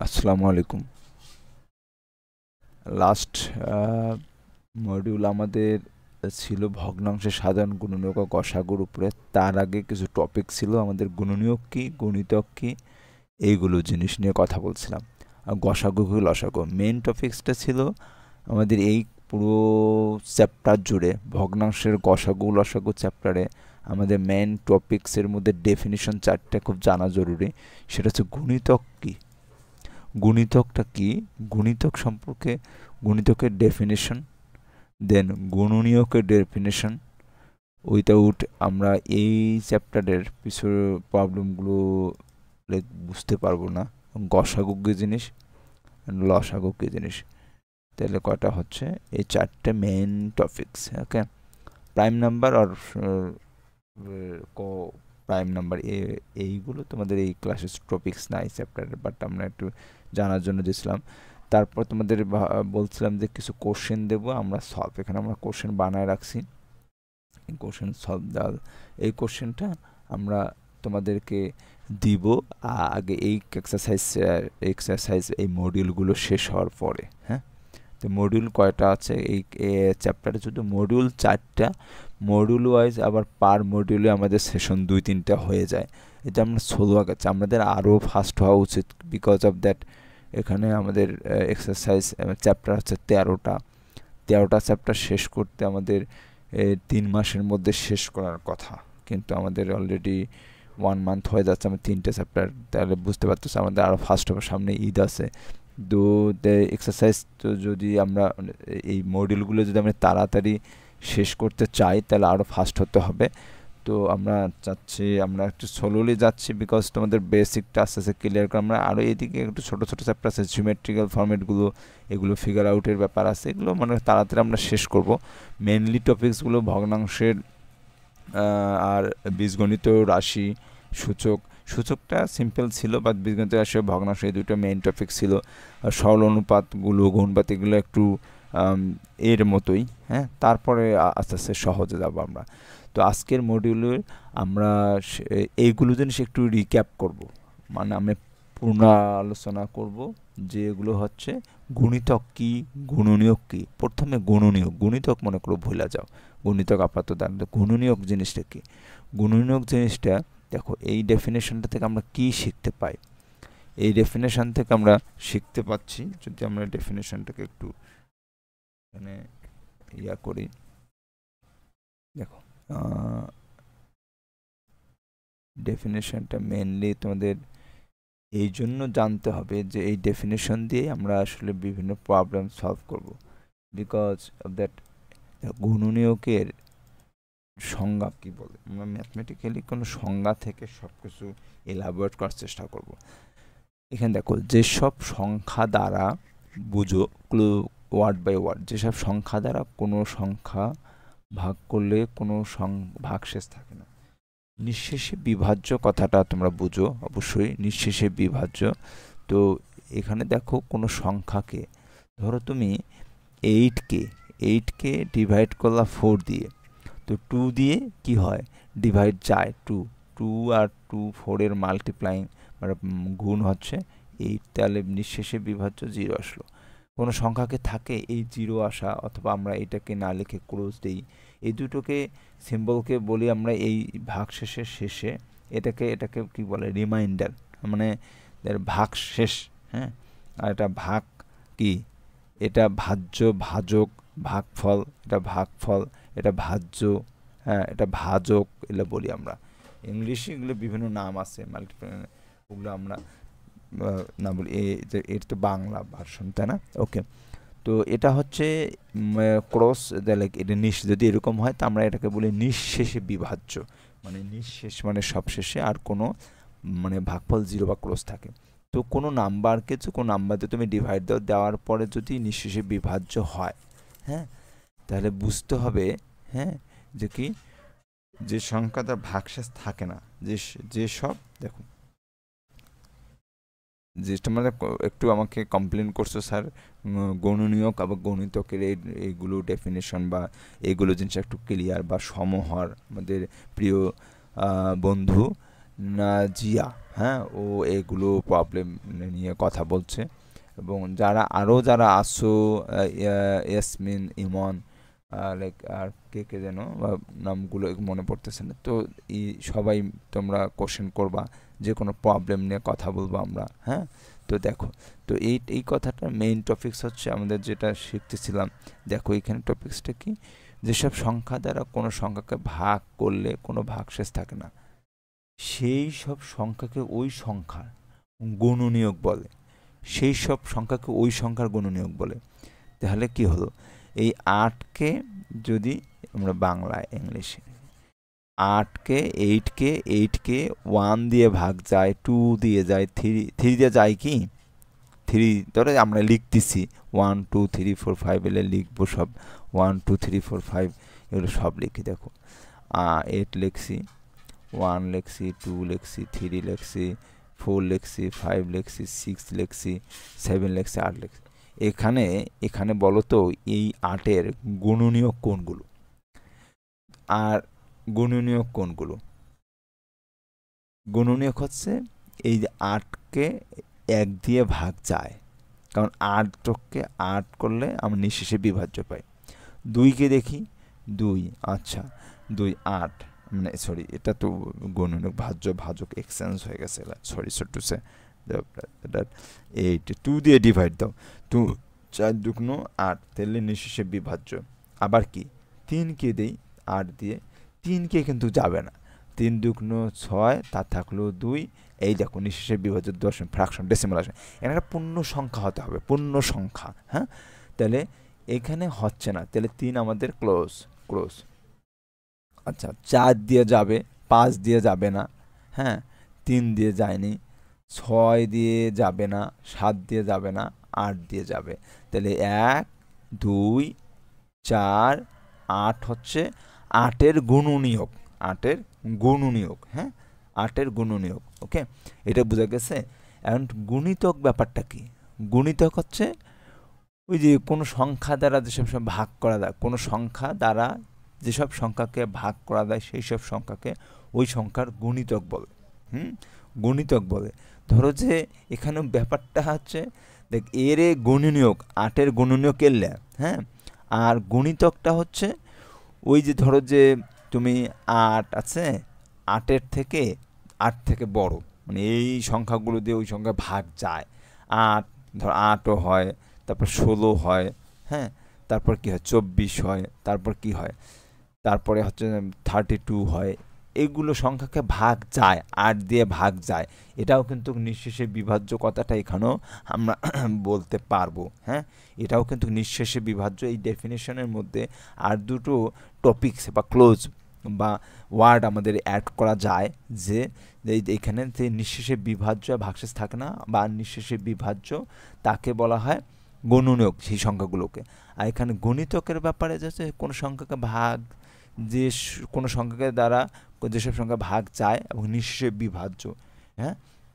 আসসালামু আলাইকুম। Last module আমাদের ছিল ভগ্নাংশের সাধারণ গুণনীয়ক ও গসাগুর উপরে। তার আগে কিছু টপিক ছিল আমাদের গুণনীয়ক কি, গণিতক কি, এইগুলো জিনিস নিয়ে কথা বলছিলাম। আর গসাগু কি লসাগু, মেন টপিক্সটা ছিল আমাদের এই পুরো চ্যাপ্টার জুড়ে ভগ্নাংশের গসাগু লসাগু চ্যাপ্টারে আমাদের মেন টপিক্সের মধ্যে ডেফিনিশন চারটে খুব জানা জরুরি। সেটা হচ্ছে গুণিতক কি, গুণিতকটা কি, গুণিতক সম্পর্কে গুণিতকের ডেফিনেশন, দেন গুণনীয়কের ডেফিনেশন। উইথাউট আমরা এই চ্যাপ্টারের পিছনের প্রবলেমগুলো বুঝতে পারবো না। গসাগু কি জিনিস, লসাগু কি জিনিস, তাহলে কটা হচ্ছে এই চারটে মেন টপিকস। ওকে, প্রাইম নাম্বার আর প্রাইম নাম্বার, এইগুলো তোমাদের এই ক্লাসের টপিক্স না এই চ্যাপ্টারের, বাট আমরা একটু জানার জন্য দিয়েছিলাম। তারপর তোমাদের বলছিলাম যে কিছু কোশ্চেন দেবো আমরা সলভ, এখানে আমরা কোশ্চেন বানায় রাখছি, কোশ্চেন সলভ দেওয়া। এই কোশ্চেনটা আমরা তোমাদেরকে দিব আগে এই এক্সারসাইজ এই মডিউলগুলো শেষ হওয়ার পরে। হ্যাঁ, তো মডিউল কয়টা আছে এই চ্যাপ্টারে? শুধু মডিউল 4টা। মডিউল ওয়াইজ আবার পার মডিউলে আমাদের সেশন 2-3টা হয়ে যায়। এটা আমরা সোলো আগাচ্ছি, আমাদের আরও ফাস্ট হওয়া উচিত। বিকজ অফ দ্যাট এখানে আমাদের এক্সারসাইজ চ্যাপ্টার হচ্ছে 13টা চ্যাপ্টার শেষ করতে আমাদের 3 মাসের মধ্যে শেষ করার কথা, কিন্তু আমাদের অলরেডি 1 মান্থ হয়ে যাচ্ছে, আমরা 3টে চ্যাপ্টার। তাহলে বুঝতে পারতেছি আমাদের আরও ফাস্ট হবে, সামনে ঈদ আছে। তো এক্সারসাইজ তো যদি আমরা এই মডিউলগুলো যদি আমরা তাড়াতাড়ি শেষ করতে চাই তাহলে আরও ফাস্ট হতে হবে। তো আমরা চাচ্ছি, আমরা একটু স্লোলি যাচ্ছি, বিকজ তোমাদের বেসিকটা আস্তে আস্তে ক্লিয়ার করে আমরা আরও এদিকে একটু ছোটো ছোটো চ্যাপ্টার আছে, জিওমেট্রিক্যাল ফর্মেটগুলো, এগুলো ফিগার আউটের ব্যাপার আছে, এগুলো মানে তাড়াতাড়ি আমরা শেষ করব। মেনলি টপিকসগুলো ভগ্নাংশের আর বীজগণিত, রাশি, সূচক। সূচকটা সিম্পল ছিল, বাট বীজগণিত, রাশি, ভগ্নাংশ এই দুটো মেইন টপিক ছিল। আর সরল অনুপাতগুলো, গুণপাত, এগুলো একটু এর মতোই। হ্যাঁ, তারপরে আস্তে আস্তে সহজে যাব আমরা। তো আজকের মডিউলে আমরা এইগুলো জিনিস একটু রিক্যাপ করব, মানে আমি পূর্ণ আলোচনা করব যে এগুলো হচ্ছে গুণিতক কি, গুণনীয়ক কি। প্রথমে গুণনীয়ক, গুণিতক মনে করো ভুলে যাও, গুণিতক আপাতত। গুণনীয়ক জিনিসটা কি? গুণনীয়ক জিনিসটা দেখো, এই ডেফিনেশনটা থেকে আমরা কি শিখতে পাই? এই ডেফিনেশন থেকে আমরা শিখতে পাচ্ছি, যদি আমরা ডেফিনেশনটাকে একটু মানে ইয়া করি, দেখো ডেফিনেশনটা মেনলি তোমাদের এই জন্য জানতে হবে যে এই ডেফিনেশন দিয়ে আমরা আসলে বিভিন্ন প্রবলেম সলভ করব। বিকজ অফ দ্যাট গুণনীয়কের সংজ্ঞা কি বলে, আমরা ম্যাথমেটিক্যালি কোনো সংজ্ঞা থেকে সব কিছু এলাবোরেট করার চেষ্টা করব। এখানে দেখো, যেসব সংখ্যা দ্বারা, বুঝো ওয়ার্ড বাই ওয়ার্ড, যেসব সংখ্যা দ্বারা কোনো সংখ্যা ভাগ করলে কোনো ভাগশেষ থাকে না। নিঃশেষে বিভাজ্য কথাটা তোমরা বুঝো অবশ্যই, নিঃশেষে বিভাজ্য। তো এখানে দেখো, কোনো সংখ্যাকে ধরো তুমি 8কে ডিভাইড করলা 4 দিয়ে, তো 2 দিয়ে কি হয়, ডিভাইড যায় 2 আর 2 4-এর মাল্টিপ্লাইং মানে গুণ হচ্ছে 8, তাহলে নিঃশেষে বিভাজ্য 0 আসলো। কোনো সংখ্যাকে থাকে এই 0 আসা, অথবা আমরা এটাকে না লিখে ক্লোজ দিই, এই দুটোকে সিম্বলকে বলি আমরা এই ভাগশেষের শেষে, এটাকে কি বলে, রিমাইন্ডার, মানে ভাগ শেষ। হ্যাঁ, আর এটা ভাগ কি, এটা ভাজ্য, ভাজক, ভাগফল, এটা ভাগফল, এটা ভাজ্য, হ্যাঁ এটা ভাজক, এগুলো বলি আমরা। ইংলিশে এগুলো বিভিন্ন নাম আছে, মাল্টিপ্লাই, ওগুলো আমরা না বলি, এর তো বাংলা ভার্সন, তাই না? ওকে, তো এটা হচ্ছে ক্রস, লাইক এটা যদি এরকম হয় তা আমরা এটাকে বলি নিঃশেষে বিভাজ্য, মানে নিঃশেষ মানে সবশেষে আর কোনো মানে ভাগফল 0 বা ক্রস থাকে। তো কোনো নাম্বারকে কোনো নাম্বার দিয়ে তুমি ডিভাইড দেওয়ার পরে যদি নিঃশেষে বিভাজ্য হয়, হ্যাঁ, তাহলে বুঝতে হবে, হ্যাঁ, যে কি, যে সংখ্যাটার ভাগশেষ থাকে না, যে সব, দেখো যেটা মানে একটু আমাকে কমপ্লেন করছো স্যার, গণনীয়ক আবার গণিতকের এইগুলো ডেফিনেশন বা এইগুলো জিনিস একটু ক্লিয়ার বা সমহর, আমাদের প্রিয় বন্ধু নাজিয়া, হ্যাঁ, ও এগুলো প্রবলেম নিয়ে কথা বলছে। এবং যারা আসো, ইয়াসমিন, ইমন, লাইক আর কে কে যেন নামগুলো মনে পড়তেছে না, তো সবাই তোমরা কোশ্চেন করবা, যে কোনো প্রবলেম নিয়ে কথা বলবো আমরা। হ্যাঁ, তো দেখো, তো এই কথাটার মেইন টপিকস হচ্ছে আমাদের যেটা শিখতেছিলাম। দেখো এখানে টপিক্সটা কি, যেসব সংখ্যা দ্বারা কোনো সংখ্যাকে ভাগ করলে কোনো ভাগশেষ থাকে না, সেই সব সংখ্যাকে ওই সংখ্যার গুণনীয়ক বলে। সেই সব সংখ্যাকে ওই সংখ্যার গুণনীয়ক বলে। তাহলে কি হলো, এই 8কে যদি আমরা বাংলায়, ইংলিশে, 8কে 8কে 1 দিয়ে ভাগ যায়, 2 দিয়ে যায়, 3 দিয়ে যায় কি, 3 ধরে আমরা লিখতেছি 1 2 3 4 5 এলে লিখবো সব, 1 2 3 4 5 এগুলো সব লিখি। দেখো 8 লিখছি, 1 লিখছি, 2 লিখছি, 3 লিখছি, 4 লিখছি, 5 লিখছি, 6 লিখছি, 7 লিখছি, 8 লিখছি। এখানে বলো তো এই 8-এর গুণনীয়ক কোনগুলো? আর গুণনীয়ক কোনগুলো? গুণনীয়ক হচ্ছে এই যে 8কে 1 দিয়ে ভাগ যায়, কারণ 8কে 8 করলে আমরা নিঃশেষে বিভাজ্য পাই। 2কে দেখি, 2, আচ্ছা 2 8, মানে সরি, এটা তো গুণনীয়ক, ভাজক এক্সচেঞ্জ হয়ে গেছে, সরি টু সে। 8, 2 দিয়ে ডিভাইড দাও, 2 4 দুগুণ 8, তাহলে নিঃশেষে বিভাজ্য। আবার কি, 3কে দেই 8 দিয়ে, 3কে কিন্তু যাবে না, 3 দুগুণ 6, তার থাকলো 2, এই দেখো নিঃশেষে বিভাজ্য, দশমিক, ফ্র্যাকশন, ডেসিমাল আসে। এখানে একটা পূর্ণ সংখ্যা হতে হবে, পূর্ণ সংখ্যা। হ্যাঁ, তাহলে এখানে হচ্ছে না, তাহলে 3 আমাদের ক্লোজ। আচ্ছা, 4 দিয়ে যাবে, 5 দিয়ে যাবে না, হ্যাঁ, 3 দিয়ে যায়নি, 6 দিয়ে যাবে না, 7 দিয়ে যাবে না, 8 দিয়ে যাবে। তাহলে 1 2 4 8 হচ্ছে 8-এর গুণনীয়ক, 8-এর গুণনীয়ক। হ্যাঁ, 8-এর গুণনীয়ক। ওকে, এটা বোঝা গেছে। এখন গুণিতক ব্যাপারটা কি? গুণিতক হচ্ছে ওই যে কোনো সংখ্যা দ্বারা যেসব ভাগ করা যায়, কোনো সংখ্যা দ্বারা যেসব সংখ্যাকে ভাগ করা যায়, সেই সব সংখ্যাকে ওই সংখ্যার গুণিতক বলে। গুণিতক বলে। ধরো যে এখানে ব্যাপারটা হচ্ছে, দেখ, এর গুণনীয়ক, 8-এর গুণনীয়ক এলে, হ্যাঁ, আর গুণিতকটা হচ্ছে ওই যে ধরো যে তুমি 8 আছে, 8 থেকে বড়, মানে এই সংখ্যাগুলো দিয়ে ওই সংখ্যা ভাগ যায়। 8, ধর 8ও হয়, তারপর 16 হয়, হ্যাঁ, তারপর কি হয়, 24 হয়, তারপর কি হয়, তারপরে হচ্ছে 32 হয়। এগুলো সংখ্যাকে ভাগ যায়, 8 দিয়ে ভাগ যায়। এটাও কিন্তু নিঃশেষে বিভাজ্য, কথাটা এখানেও আমরা বলতে পারবো। হ্যাঁ, এটাও কিন্তু নিঃশেষে বিভাজ্য। এই ডেফিনেশনের মধ্যে আর দুটো টপিকস বা ক্লোজ বা ওয়ার্ড আমাদের অ্যাড করা যায়, যে এখানে যে নিঃশেষে বিভাজ্য ভাগশেষ থাকে না, বা নিঃশেষে বিভাজ্য, তাকে বলা হয় গুণনীয়ক, সেই সংখ্যাগুলোকে। আর এখানে গুণিতকের ব্যাপারে যাচ্ছে কোনো সংখ্যাকে ভাগ, যে কোনো সংখ্যাকে দ্বারা যেসব সংখ্যা ভাগ যায় এবং নিঃশেষে বিভাজ্য, হ্যাঁ,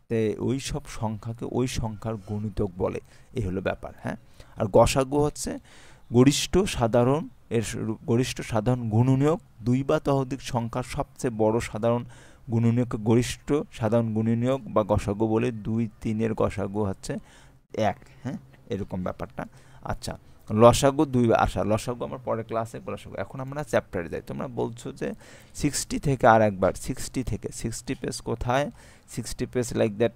তো ওই সব সংখ্যাকে ওই সংখ্যার গুণিতক বলে। এই হলো ব্যাপার। হ্যাঁ, আর গসাগু হচ্ছে গরিষ্ঠ সাধারণ গুণনীয়ক, 2 বা ততোধিক সংখ্যার সবচেয়ে বড় সাধারণ গুণনীয়ককে গরিষ্ঠ সাধারণ গুণনীয়ক বা গসাগু বলে। 2 3-এর গসাগু হচ্ছে 1। হ্যাঁ, এরকম ব্যাপারটা। আচ্ছা, লসাগু 2, আশা লসাগু আমার পরের ক্লাসে, লসাগু। এখন আমরা চ্যাপ্টারে যাই। তোমরা বলছো যে 60 থেকে আর একবার, 60 পেজ কোথায়, 60 পেজ লাইক দ্যাট।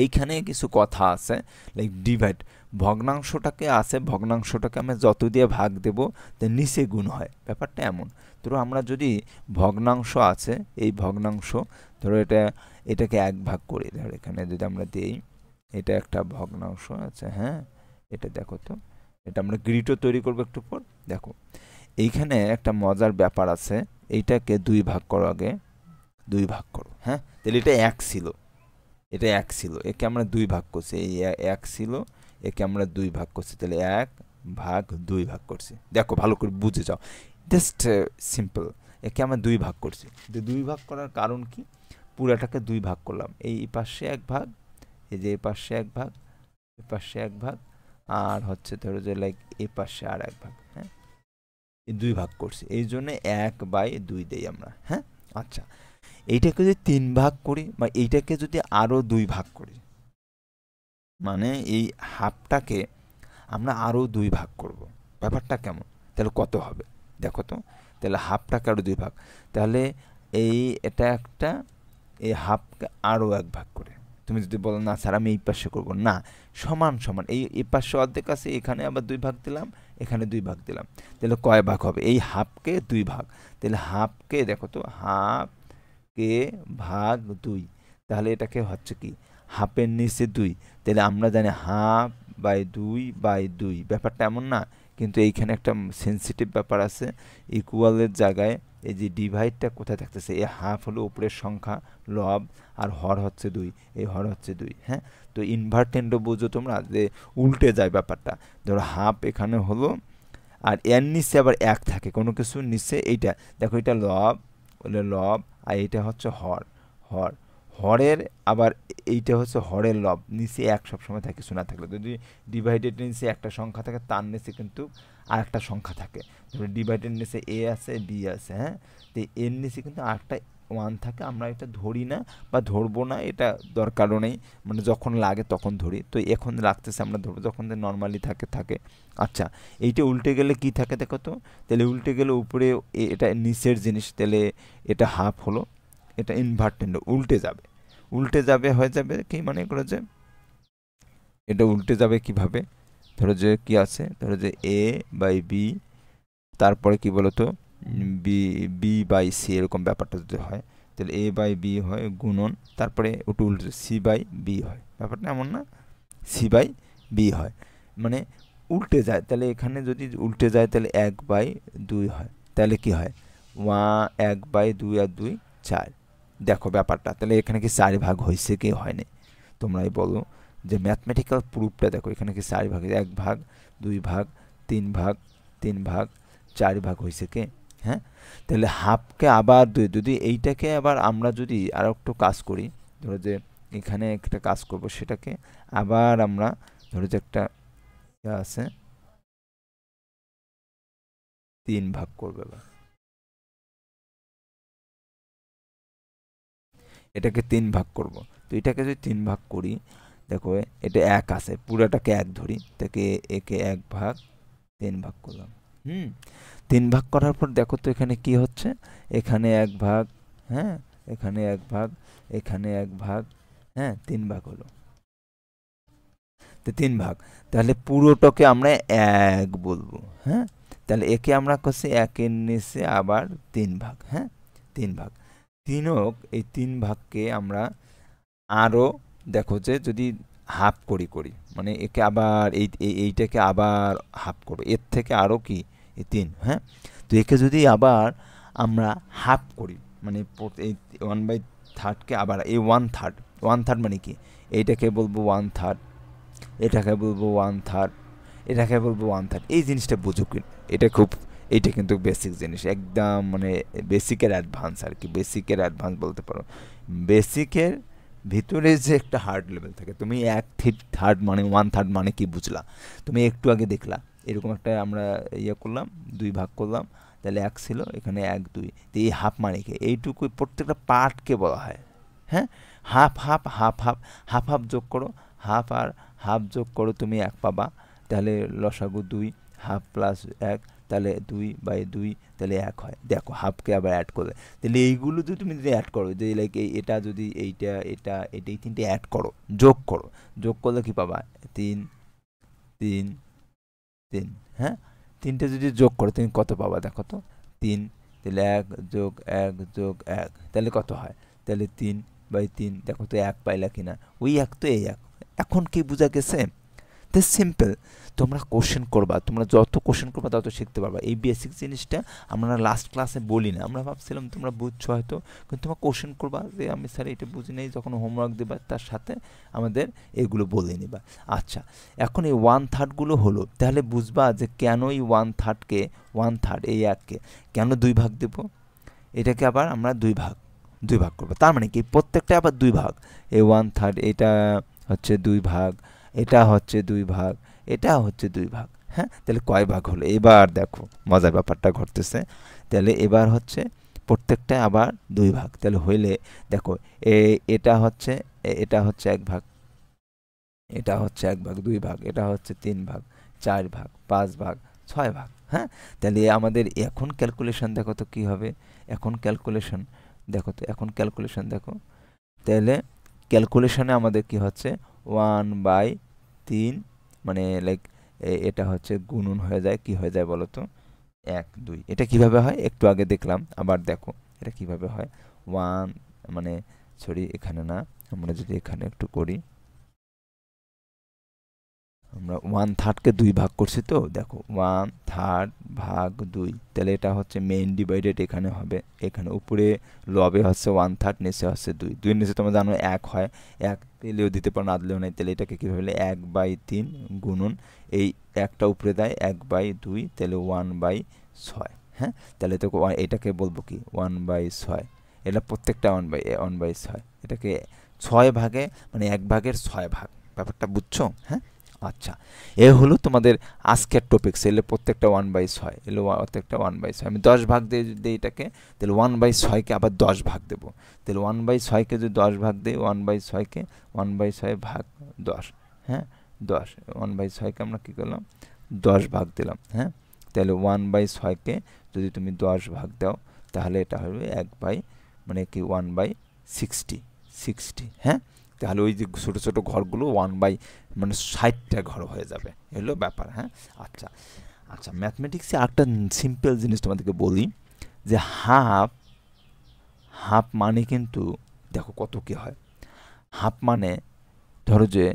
এইখানে কিছু কথা আছে, লাইক ডিভাইড, ভগ্নাংশটাকে আমি যত দিয়ে ভাগ দেব তো নিচে গুণ হয়, ব্যাপারটা এমন। ধরো আমরা যদি ভগ্নাংশ আছে, এই ভগ্নাংশ, ধরো এটাকে 1 ভাগ করি, ধরো এখানে যদি আমরা দিই, এটা একটা ভগ্নাংশ আছে। হ্যাঁ, এটা দেখো তো, এটা আমরা গ্রিডও তৈরি করবো একটু পর। দেখো এইখানে একটা মজার ব্যাপার আছে, এইটাকে 2 ভাগ করো, আগে 2 ভাগ করো। হ্যাঁ, তাহলে এটা 1 ছিল, একে আমরা 2 ভাগ করছি, এই 1 ছিল, একে আমরা 2 ভাগ করছি, তাহলে 1 ভাগ 2 ভাগ করছি। দেখো ভালো করে বুঝে যাও, জাস্ট সিম্পল। একে আমরা 2 ভাগ করছি, 2 ভাগ করার কারণ কি, পুরাটাকে 2 ভাগ করলাম, এই পাশে 1 ভাগ, এই যে এই পাশে 1 ভাগ, এই পাশে 1 ভাগ, আর হচ্ছে ধরো যে লাইক এই পাশে আর 1 ভাগ। হ্যাঁ, এই 2 ভাগ করছি, এই জন্য 1/2 দেই আমরা। হ্যাঁ, আচ্ছা, এইটাকে যদি 3 ভাগ করি বা এইটাকে যদি আরও 2 ভাগ করি, মানে এই হাফটাকে আমরা আরও 2 ভাগ করব, ব্যাপারটা কেমন? তাহলে কত হবে দেখো তো। তাহলে হাফটাকে আরও 2 ভাগ, তাহলে এটা একটা, এই হাফকে আরও 1 ভাগ করে। তুমি যদি বলো না স্যার আমি এই পাশে করবো, না, সমান সমান, এই পাশে অর্ধেক আছে, এখানে আবার 2 ভাগ দিলাম, এখানে 2 ভাগ দিলাম, তাহলে কয় ভাগ হবে? এই হাফকে 2 ভাগ, তাহলে হাফকে দেখো তো, হাফকে ভাগ 2, তাহলে এটাকে হচ্ছে কি হাফের নিচে 2, তাহলে আমরা জানি হাফ বাই 2/2, ব্যাপারটা এমন না? কিন্তু এইখানে একটা সেন্সিটিভ ব্যাপার আছে, ইকুয়ালের জায়গায় এই যে ডিভাইডটা কোথায় থাকতেছে, এই হাফ হলো উপরের সংখ্যা লব, আর হর হচ্ছে 2, এই হর হচ্ছে 2, হ্যাঁ। তো ইনভার্টেন্ডও বুঝো তোমরা, যে উল্টে যায় ব্যাপারটা। ধরো হাফ এখানে হলো, আর এর নিচে আবার 1 থাকে, কোনো কিছুর নিচে এইটা দেখো, এটা লব, লব, আর এইটা হচ্ছে হর, হর, হরের আবার এইটা হচ্ছে হরের লব, নিচে 1 সবসময় থাকে, কিছু না থাকলে। যদি ডিভাইডেড নিচে একটা সংখ্যা থাকে, তার নিচে কিন্তু আর একটা সংখ্যা থাকে। ধরো ডিভাইডেড নিচে এ আছে, বি আছে, হ্যাঁ, তো এর নিচে কিন্তু আরেকটা 1 থাকে, আমরা এটা ধরি না বা ধরবো না, এটা দরকারও নেই, মানে যখন লাগে তখন ধরি। তো এখন লাগতেছে আমরা ধরবো, যখন নর্মালি থাকে থাকে। আচ্ছা, এইটা উল্টে গেলে কি থাকে দেখো তো, তাহলে উল্টে গেলে উপরে এটা নিচের জিনিস, তাহলে এটা হাফ হলো, এটা ইনভার্টেন্ড উল্টে যাবে, উল্টে যাবে, হয়ে যাবে কি, মানে করে যে এটা উল্টে যাবে কিভাবে, ধরো যে কি আছে, ধরো যে a/b, তারপরে কি বলতো b/c, এরকম ব্যাপারটা যদি হয়, তাহলে a/b হয় গুণন, তারপরে ওটা উল্টে c/b হয়, ব্যাপারটা এমন না? c/b হয়, মানে উল্টে যায়। তাহলে এখানে যদি উল্টে যায় তাহলে 1/2 হয়, তাহলে কি হয় 1/2 আর 2 4। দেখো ব্যাপারটা, তাহলে এখানে কি 4 ভাগ হয়েছে কি হয়নি? তোমরাই বলো, যে ম্যাথমেটিক্যাল প্রুফটা দেখো, এখানে কি 4 ভাগ, 1 ভাগ, 2 ভাগ, 3 ভাগ, 3 ভাগ, 4 ভাগ হয়েছে কি? হ্যাঁ। তাহলে হাফকে আবার 2, যদি এইটাকে আবার আমরা যদি আর একটু কাজ করি, ধরো যে এখানে একটা কাজ করব, সেটাকে আবার আমরা ধরো যে একটা আছে 3 ভাগ করবে, এবার এটাকে 3 ভাগ করব। তো এটাকে যদি 3 ভাগ করি, দেখো এটা 1 আছে, পুরাটাকে 1 ধরি, তাকে একে 1 ভাগ 3 ভাগ করলাম। 3 ভাগ করার পর দেখো তো এখানে কি হচ্ছে, এখানে 1 ভাগ, হ্যাঁ, এখানে 1 ভাগ, এখানে 1 ভাগ, হ্যাঁ, 3 ভাগ হলো, তো 3 ভাগ, তাহলে পুরোটাকে আমরা 1 বলবো, হ্যাঁ। তাহলে একে আমরা করছি 1 এর নিচে আবার 3 ভাগ, হ্যাঁ, 3 ভাগ, 3 হোক, এই 3 ভাগকে আমরা আরও দেখো যে যদি হাফ করি, মানে একে আবার এইটাকে আবার হাফ করবো, এর থেকে আরও কি এই 3, হ্যাঁ। তো একে যদি আবার আমরা হাফ করি, মানে এই 1/3কে আবার এই 1/3, 1/3 মানে কি, এইটাকে বলবো 1/3, এটাকে বলবো 1/3, এটাকে বলবো 1/3, এই জিনিসটা বুঝুক, এটা খুব, এইটা কিন্তু বেসিক জিনিস একদম, মানে বেসিকের অ্যাডভান্স আর কি, বেসিকের অ্যাডভান্স বলতে পারো। বেসিকের ভিতরে যে একটা হার্ড লেভেল থাকে, তুমি 1/3 মানে 1/3 মানে কি বুঝলা? তুমি একটু আগে দেখলা, এরকম একটা আমরা ইয়ে করলাম, 2 ভাগ করলাম, তাহলে 1 ছিল, এখানে 1 2, তো এই হাফ মানে কি, এইটুকু প্রত্যেকটা পার্টকে বলা হয়, হ্যাঁ। Half half half half, half half যোগ করো, হাফ আর হাফ যোগ করো, তুমি 1 পাবা, তাহলে লসাগু 2, হাফ প্লাস 1, তাহলে 2/2, তাহলে 1 হয়। দেখো হাফকে আবার অ্যাড করলে, তাহলে এইগুলো যদি তুমি যদি অ্যাড করো, যে লাইক এটা যদি এইটা এটা এটা এই 3টে অ্যাড করো, যোগ করো, যোগ করলে কি পাবা 3 3 3, হ্যাঁ। 3টে যদি যোগ করো তুমি কত পাবা দেখো তো, 3, তাহলে 1 যোগ 1 যোগ 1, তাহলে কত হয়? তাহলে 3/3, দেখো তো 1 পাইলা কিনা, ওই 1 তো এই 1। এখন কি বোঝা গেছে? তো সিম্পল, তোমরা কোশ্চেন করবা, তোমরা যত কোশ্চেন করবা তত শিখতে পারবা। এই বেসিক জিনিসটা আমরা লাস্ট ক্লাসে বলি না, আমরা ভাবছিলাম তোমরা বুঝছো হয়তো, কিন্তু তোমরা কোশ্চেন করবা যে আমি স্যার এটা বুঝি নাই, যখন হোমওয়ার্ক দেবা তার সাথে আমাদের এগুলো বলে নিবা। আচ্ছা, এখন এই 1/3 হলো, তাহলে বুঝবা যে কেন এই 1/3কে 1/3 এই 1কে কেন 2 ভাগ দেব, এটাকে আবার আমরা 2 ভাগ করবো, তার মানে কি প্রত্যেকটা আবার 2 ভাগ, এই 1/3 এটা হচ্ছে 2 ভাগ, এটা হচ্ছে 2 ভাগ, এটা হচ্ছে 2 ভাগ, হ্যাঁ। তাহলে কয় ভাগ হলো? এবার দেখো মজার ব্যাপারটা ঘটতেছে, তাহলে এবার হচ্ছে প্রত্যেকটা আবার 2 ভাগ। তাহলে হইলে দেখো এটা হচ্ছে 1 ভাগ, এটা হচ্ছে 1 ভাগ, 2 ভাগ, এটা হচ্ছে 3 ভাগ, 4 ভাগ, 5 ভাগ, 6 ভাগ। হ্যাঁ, তাহলে আমাদের এখন ক্যালকুলেশন দেখো তো কি হবে। এখন ক্যালকুলেশন দেখো তো, এখন ক্যালকুলেশন দেখো। তাহলে ক্যালকুলেশনে আমাদের কি হচ্ছে 1/3, মানে লাইক এটা হচ্ছে গুণন হয়ে যায়, কি হয়ে যায় বলো তো, 1 2। এটা কিভাবে হয় একটু আগে দেখলাম, আবার দেখো এটা কিভাবে হয়। 1 মানে সরি এখানে না, আমরা যদি এখানে একটু করি, আমরা 1/3 কে 2 ভাগ করছি, তো দেখো 1/3 ভাগ 2, তাহলে এটা হচ্ছে মেইন ডিভাইডেড এখানে হবে। এখানে উপরে লবে হচ্ছে 1/3, নিচে হচ্ছে 2, 2 নিচে তোমরা জানো 1 হয়, 1 দিলেও দিতে পারো, না দিলেও নাই। তাহলে এটাকে কি হলে 1/3 গুণন এই একটা উপরে দেয় 1/2, তাহলে 1/6। হ্যাঁ, তাহলে তো এটাকে বলবো কি 1/6। এটা প্রত্যেকটা 1/6, এটাকে 6 ভাগে, মানে 1 ভাগের 6 ভাগ। ব্যাপারটা বুঝছো? হ্যাঁ, আচ্ছা, এ হলো তোমাদের আজকের টপিক। এলে প্রত্যেকটা 1/6, এলে প্রত্যেকটা 1/6। আমি 10 ভাগ দিই এটাকে, তাহলে 1/6কে আবার 10 ভাগ দেবো। তাহলে 1/6কে যদি 10 ভাগ দিই, 1/6কে 1/6 ভাগ 10, হ্যাঁ 10, 1/6কে আমরা কী করলাম 10 ভাগ দিলাম। হ্যাঁ, তাহলে 1/6কে যদি তুমি 10 ভাগ দাও, তাহলে এটা হবে মানে কি 1/60। হ্যাঁ, তাহলে ওই যে ছোটো ছোটো ঘরগুলো মানে 60টা ঘর হয়ে যাবে, এগুলো ব্যাপার। হ্যাঁ, আচ্ছা আচ্ছা, ম্যাথমেটিক্সে একটা সিম্পল জিনিস তোমাদেরকে বলি, যে হাফ হাফ মানে কিন্তু দেখো কত কি হয়। হাফ মানে ধরো যে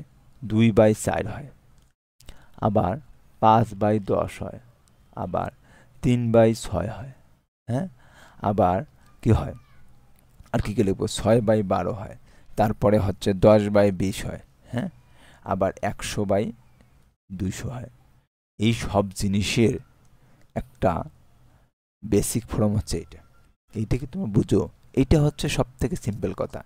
2/4 হয়, আবার 5/10 হয়, আবার 3/6 হয়। হ্যাঁ, আবার কি হয়, আর কি লিখবো 6/12 হয়, তারপরে হচ্ছে 10/20 হয়। হ্যাঁ, আবার 100/200 হয়। এই সব জিনিসের একটা বেসিক ফর্ম হচ্ছে এইটা। এইটা কি তুমি বুঝো? এইটা হচ্ছে সব থেকে সিম্পল কথা।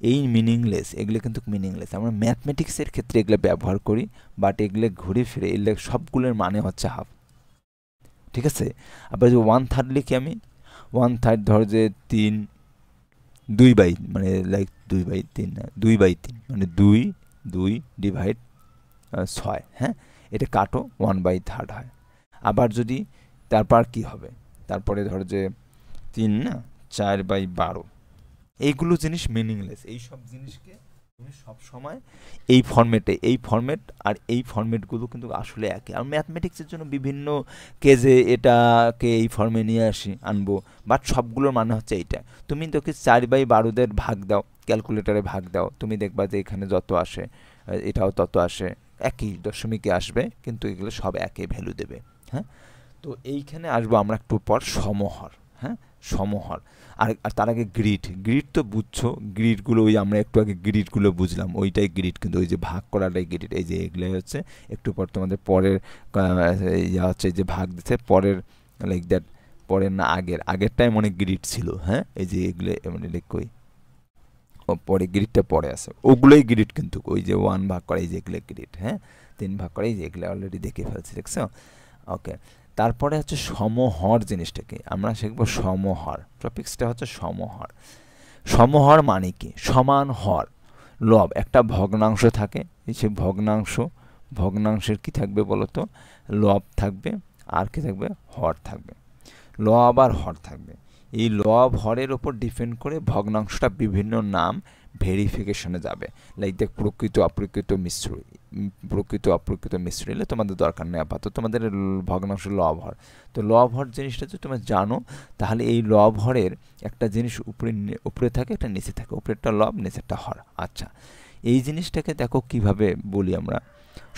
এই মিনিংলেস, এগুলো কিন্তু মিনিংলেস। আমরা ম্যাথমেটিক্সের ক্ষেত্রে এগুলো ব্যবহার করি, বাট এগুলো ঘুরে ফিরে এগুলো সবগুলোর মানে হচ্ছে হাফ। ঠিক আছে, আবার যে 1/3 লিখি আমি, 1/3 ধরো যে 2/3, মানে লাইক 2/3 না, 2/3 মানে 2 ডিভাইড 6। হ্যাঁ, এটা কাটো 1/3 হয়। আবার যদি তারপর কি হবে, তারপরে ধরো যে 3 না, 4/12। এইগুলো জিনিস মিনিংলেস। এই সব জিনিসকে তুমি সবসময় এই ফর্মেট আর এই ফর্মেটগুলো কিন্তু আসলে একই। আর ম্যাথমেটিক্সের জন্য বিভিন্ন কেজে এটাকে এই ফর্মে নিয়ে আনবো, বাট সবগুলোর মানে হচ্ছে এইটা। তুমি তোকে 4/12 ভাগ দাও, ক্যালকুলেটারে ভাগ দাও, তুমি দেখবা যে এখানে যত আসে এটাও তত আসে, একই দশমিকে আসবে, কিন্তু এগুলো সব একই ভ্যালু দেবে। হ্যাঁ, তো এইখানে আসবো আমরা একটু পর সমহর। হ্যাঁ, সমহর। আর তার আগে গ্রিড তো বুঝছো, গ্রিডগুলো ওই আমরা একটু আগে গ্রিডগুলো বুঝলাম, ওইটাই গ্রিড, কিন্তু ওই যে ভাগ করাটাই গ্রিড। এই যে এগুলোই হচ্ছে একটু পর তোমাদের পরের ইয়া হচ্ছে যে ভাগ দিচ্ছে পরের, লাইক দ্যাট, পরের না আগেরটাই মনে গ্রিড ছিল। হ্যাঁ, এই যে এগুলো মানে কই পরে গ্রিডটা পরে আছে, ওগুলোই গ্রিড, কিন্তু ওই যে 1 ভাগ করে এই যে এগুলো গ্রিড। হ্যাঁ, 3 ভাগ করে এই যে এগুলো অলরেডি দেখে ফেলছি, দেখছো? ওকে, তারপরে হচ্ছে সমহর জিনিসটাকে আমরা শিখবো। সমহর টপিক্সটা হচ্ছে সমহর। সমহর মানে কি, সমান হর। লব একটা ভগ্নাংশ থাকে, এই সে ভগ্নাংশের কি থাকবে বলতো, লব থাকবে, আর কি থাকবে, হর থাকবে। লব আর হর থাকবে। এই লব হরের ওপর ডিপেন্ড করে ভগ্নাংশটা বিভিন্ন নাম ভেরিফিকেশনে যাবে। লাইক দেখ প্রকৃত অপ্রকৃত মিশ্র এলে তোমাদের দরকার নেই আপাতত, তোমাদের ভগ্নাংশ লব হর। তো লব হর জিনিসটা যদি তোমরা জানো, তাহলে এই লব হরের একটা জিনিস উপরে থাকে, একটা নিচে থাকে, উপরেরটা লব, নিচেরটা হর। আচ্ছা, এই জিনিসটাকে দেখো কিভাবে বলি আমরা।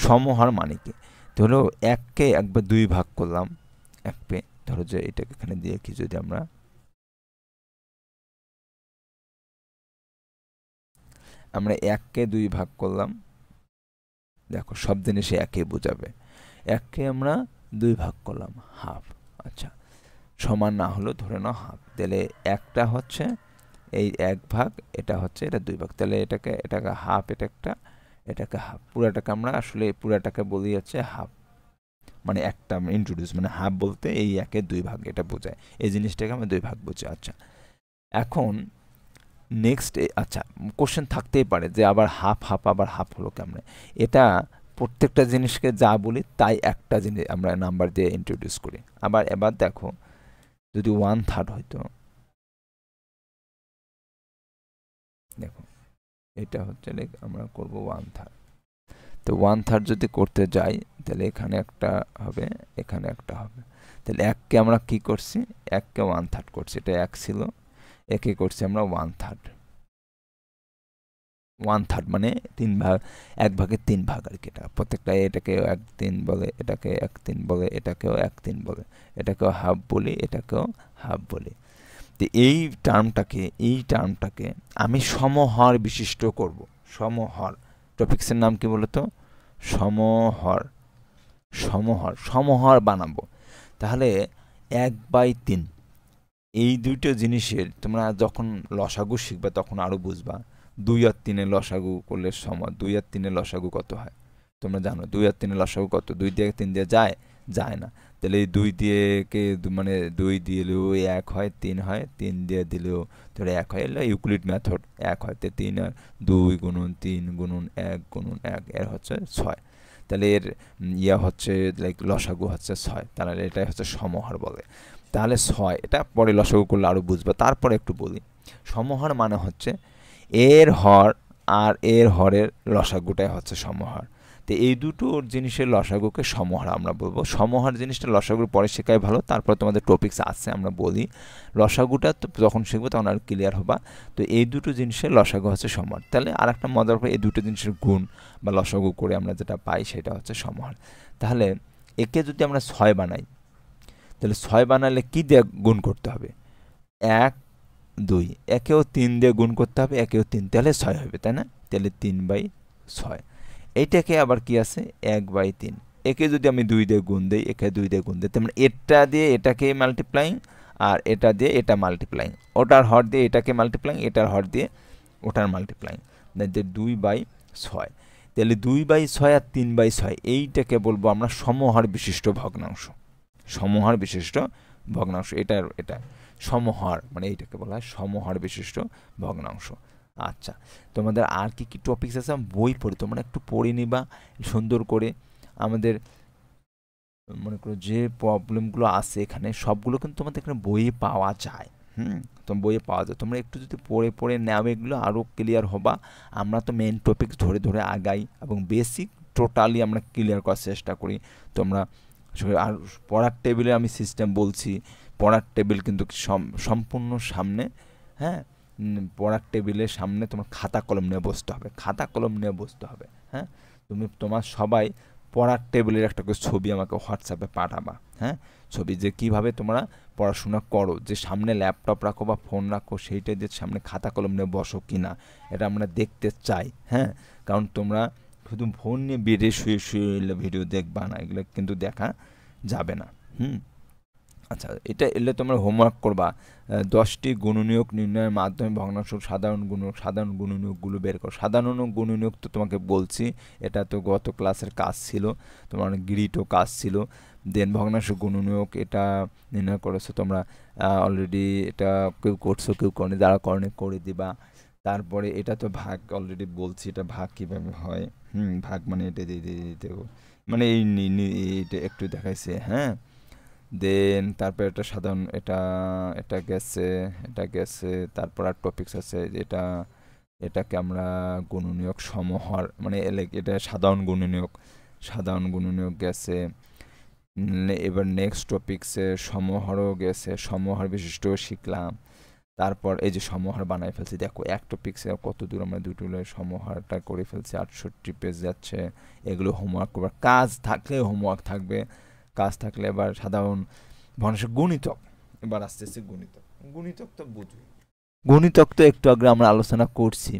সমহর মানে কি, ধরো 1কে 1/2 ভাগ করলাম, 1 পে, ধরো যে এটাকে এখানে দিয়ে কি, যদি আমরা 1কে 2 ভাগ করলাম, দেখো সব জিনিসে একে বোঝাবে। 1কে আমরা 2 ভাগ করলাম, হাফ। আচ্ছা, সমান না হলেও ধরে নাও হাফ। তাহলে একটা হচ্ছে এই 1 ভাগ, এটা হচ্ছে এটা 2 ভাগ, তাহলে এটাকে হাফ, এটাকে হাফ। পুরাটাকে আমরা আসলে পুরাটাকে বলি হচ্ছে হাফ, মানে একটা ইন্ট্রোডিউস, মানে হাফ বলতে এই 1-এর 2 ভাগ এটা বোঝায়। এই জিনিসটাকে আমরা 2 ভাগ বুঝি। আচ্ছা, এখন নেক্সট আচ্ছা কোশ্চেন থাকতেই পারে যে আবার হাফ হাফ আবার হাফ হলো কেমনে। এটা প্রত্যেকটা জিনিসকে যা বলি তাই একটা জিনিস আমরা নাম্বার দিয়ে ইন্ট্রোডিউস করি। আবার এবার দেখো যদি 1/3 হইতো, দেখো এটা হচ্ছে আমরা করব 1/3। তো 1/3 যদি করতে যাই তাহলে এখানে একটা হবে, এখানে একটা হবে। তাহলে এককে আমরা কি করছি, এককে 1/3 করছি, এটা এক ছিল, একে করছি আমরা 1/3। 1/3 মানে 3 ভাগ, 1 ভাগের 3 ভাগ আর কি। এটা প্রত্যেকটা এটাকে 1/3 বলে, এটাকে 1/3 বলে, এটাকেও 1/3 বলে, এটাকেও হাফ বলি, এটাকেও হাফ বলি। তো এই টার্মটাকে আমি সমহর বিশিষ্ট করব। সমহর, টপিক্সের নাম কি বলতো? সমহর। সমহর বানাবো। তাহলে 1/3 এই দুটো জিনিসের তোমরা যখন লসাগু শিখবে তখন আরো বুঝবা। 2 আর 3 এর লসাগু করলে 2 আর 3 এর লসাগু কত হয় তোমরা জানো? 2 আর 3 এর লসাগু কত? 2 দিয়ে 3 দিয়ে যায় না। তাহলে এই 2 দিয়ে কে মানে 2 দিলেও 1 হয়, 3 হয়, 3 দিয়ে দিলেও ধরে 1 হয়। এগুলো ইউক্লিড মেথড। 1 হয়, 3 আর 2 গুণন 3 গুণন 1 গুণন 1 এর হচ্ছে 6। তাহলে এর হচ্ছে লসাগু হচ্ছে 6। তাহলে এটাই হচ্ছে সমহর বলে। তাহলে 6, এটা পরে লসাগু করলে আরো বুঝবা। তারপরে একটু বলি, সমহর মানে হচ্ছে এর হর আর এর হরের লসাগুটাই হচ্ছে সমহর। তো এই দুটো জিনিসের লসাগুকে সমহর আমরা বলবো। সমহর জিনিসটা লসাগুর পরে শেখাই ভালো, তারপর তোমাদের টপিক্স আছে আমরা বলি। লসাগুটা তো যখন শিখবো তখন আর ক্লিয়ার হবা। তো এই দুটো জিনিসের লসাগু হচ্ছে সমহর। তাহলে আর একটা মজার ব্যাপার, এই দুটো জিনিসের গুণ বা লসাগু করে আমরা যেটা পাই সেটা হচ্ছে সমহর। তাহলে একে যদি আমরা 6 বানাই, তাহলে 6 বানালে কি দিয়ে গুণ করতে হবে? 1 2, একেও 3 দিয়ে গুণ করতে হবে, একেও 3, তাহলে 6 হবে, তাই না? তাহলে 3/6। এইটাকে আবার কি আছে? 1/3। একে যদি আমি 2 দিয়ে গুণ দিই, একে 2 দিয়ে গুণ দিই, তার মানে এটা দিয়ে এটাকে মাল্টিপ্লাইং, আর এটা দিয়ে এটা মাল্টিপ্লাইং, ওটার হর দিয়ে এটাকে মাল্টিপ্লাইং, এটার হর দিয়ে ওটার মাল্টিপ্লাইং, 2/6। তাহলে 2/6 আর 3/6 এইটাকে বলবো আমরা সমহর বিশিষ্ট ভগ্নাংশ। সমহর বিশিষ্ট ভগ্নাংশ, এটা সমহর মানে এইটাকে বলা হয় সমহর বিশিষ্ট ভগ্নাংশ। আচ্ছা, তোমাদের আর কি কি টপিকস আছে বই পড়ে তোমরা একটু পড়ে নিবা সুন্দর করে। আমাদের মনে করো যে প্রবলেমগুলো আছে এখানে সবগুলো কিন্তু তোমাদের এখানে বইয়ে পাওয়া যায়। তোমার বইয়ে পাওয়া যায়, তোমরা একটু যদি পড়ে পড়ে নাও এগুলো আরও ক্লিয়ার হবা। আমরা তো মেন টপিকস ধরে ধরে আগাই এবং বেসিক টোটালি আমরা ক্লিয়ার করার চেষ্টা করি। তোমরা আর পড়ার টেবিলে আমি সিস্টেম বলছি, পড়ার টেবিল কিন্তু সম্পূর্ণ সামনে, হ্যাঁ, পড়ার টেবিলের সামনে তোমার খাতা কলম নিয়ে বসতে হবে, খাতা কলম নিয়ে বসতে হবে। হ্যাঁ, তোমার সবাই পড়ার টেবিলের একটা করে ছবি আমাকে হোয়াটসঅ্যাপে পাঠাবা। হ্যাঁ, ছবি যে কীভাবে তোমরা পড়াশোনা করো, যে সামনে ল্যাপটপ রাখো বা ফোন রাখো সেইটা যে সামনে খাতা কলম নিয়ে বসো কি না এটা আমরা দেখতে চাই। হ্যাঁ, কারণ তোমরা শুধু ফোন নিয়ে বেড়ে শুয়ে শুয়ে ভিডিও দেখবা না, এগুলো কিন্তু দেখা যাবে না। আচ্ছা, এটা এলে তোমরা হোমওয়ার্ক করবা 10টি গুণনীয়ক নির্ণয়ের মাধ্যমে ভগ্নাংশ সাধারণ গুণনীয়কগুলো বের করো। সাধারণ গুণনীয়ক তো তোমাকে বলছি, এটা তো গত ক্লাসের কাজ ছিল, তোমার গ্রিডও কাজ ছিল। দেন ভগ্নাংশ গুণনীয়ক এটা নির্ণয় করেছো তোমরা অলরেডি, এটা কেউ করছো কেউ করেনি, যারা করনি করে দিবা। তারপরে এটা তো ভাগ অলরেডি বলছি, এটা ভাগ কীভাবে হয়। ভাগ মানে এটা দিয়ে দিতে মানে এটা একটু দেখাইছে। হ্যাঁ, দেন তারপর এটা সাধারণ, এটা গেছে। তারপর আর টপিকস আছে যেটা, এটাকে আমরা গুণনীয়ক সমহর মানে এটা সাধারণ গুণনীয়ক গেছে। এবার নেক্সট টপিকসে সমহরও গেছে, সমহর বিশিষ্ট শিখলাম। তারপর এই যে সমহর বানাই ফেলছি, দেখো এক টপিক্সে কত দূর আমরা দুটো সমহরটা করে ফেলছি, 68 পেজ যাচ্ছে। এগুলো হোমওয়ার্ক করবার, কাজ থাকলে হোমওয়ার্ক থাকবে, কাজ থাকলে এবার সাধারণ ভগ্নাংশ গুণিতক। এবার আসতেছে গণিতক তো বুঝবি, গণিতক তো একটু আগে আমরা আলোচনা করছি।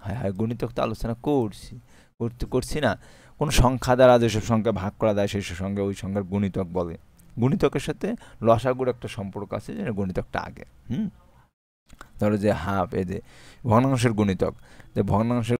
হ্যাঁ, গণিতক তো আলোচনা করছি না। কোন সংখ্যা দ্বারা যেসব সংখ্যা ভাগ করা যায় সেই সঙ্গে ওই সংখ্যার গুণিতক বলে। গুণিতকের সাথে লসাগুর একটা সম্পর্ক আছে, যে গণিতকটা আগে। ধরো যে হাফ, এই যে ভগ্নাংশের গুণিতক, যে ভগ্নাংশের